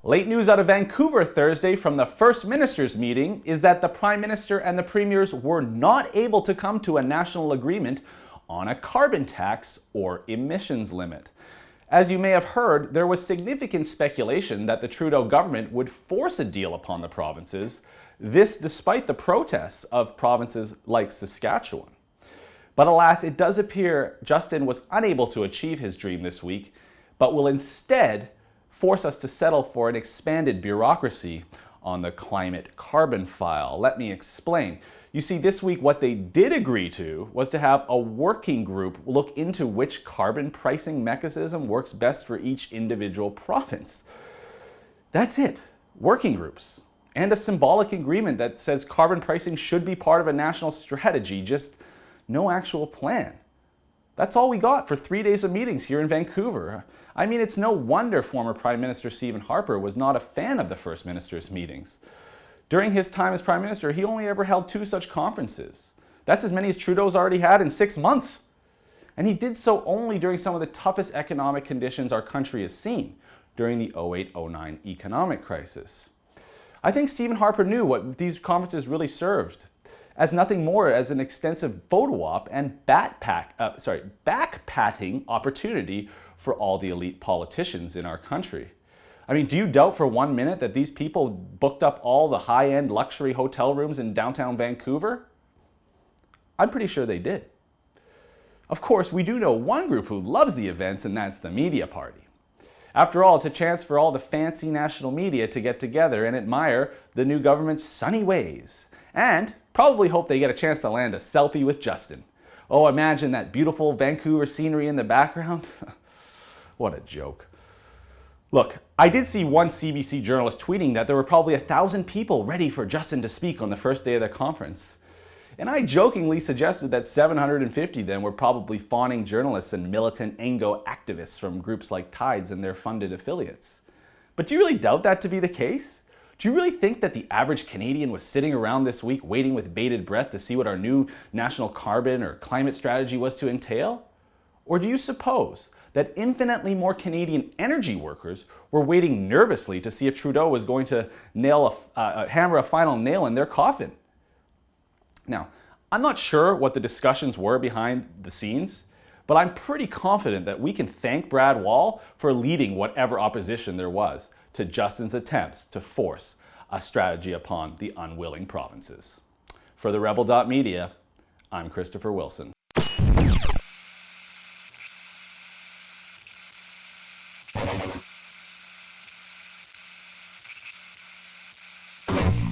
Late news out of Vancouver Thursday from the First Ministers meeting is that the Prime Minister and the Premiers were not able to come to a national agreement on a carbon tax or emissions limit. As you may have heard, there was significant speculation that the Trudeau government would force a deal upon the provinces, this despite the protests of provinces like Saskatchewan. But alas, it does appear Justin was unable to achieve his dream this week, but will instead force us to settle for an expanded bureaucracy on the climate carbon file. Let me explain. You see, this week what they did agree to was to have a working group look into which carbon pricing mechanism works best for each individual province. That's it. Working groups. And a symbolic agreement that says carbon pricing should be part of a national strategy, just no actual plan. That's all we got for 3 days of meetings here in Vancouver. I mean, it's no wonder former Prime Minister Stephen Harper was not a fan of the First Ministers meetings. During his time as Prime Minister, he only ever held 2 such conferences. That's as many as Trudeau's already had in 6 months. And he did so only during some of the toughest economic conditions our country has seen, during the 2008-09 economic crisis. I think Stephen Harper knew what these conferences really served as nothing more as an extensive photo op and backpatting opportunity for all the elite politicians in our country. I mean, do you doubt for 1 minute that these people booked up all the high-end luxury hotel rooms in downtown Vancouver? I'm pretty sure they did. Of course, we do know one group who loves the events, and that's the media party. After all, it's a chance for all the fancy national media to get together and admire the new government's sunny ways. And probably hope they get a chance to land a selfie with Justin. Oh, imagine that beautiful Vancouver scenery in the background. What a joke. Look, I did see one CBC journalist tweeting that there were probably 1,000 people ready for Justin to speak on the first day of the conference. And I jokingly suggested that 750 of them were probably fawning journalists and militant Ango activists from groups like Tides and their funded affiliates. But do you really doubt that to be the case? Do you really think that the average Canadian was sitting around this week waiting with bated breath to see what our new national carbon or climate strategy was to entail? Or do you suppose that infinitely more Canadian energy workers were waiting nervously to see if Trudeau was going to hammer a final nail in their coffin? Now, I'm not sure what the discussions were behind the scenes, but I'm pretty confident that we can thank Brad Wall for leading whatever opposition there was to Justin's attempts to force a strategy upon the unwilling provinces. For the Rebel.media, I'm Christopher Wilson.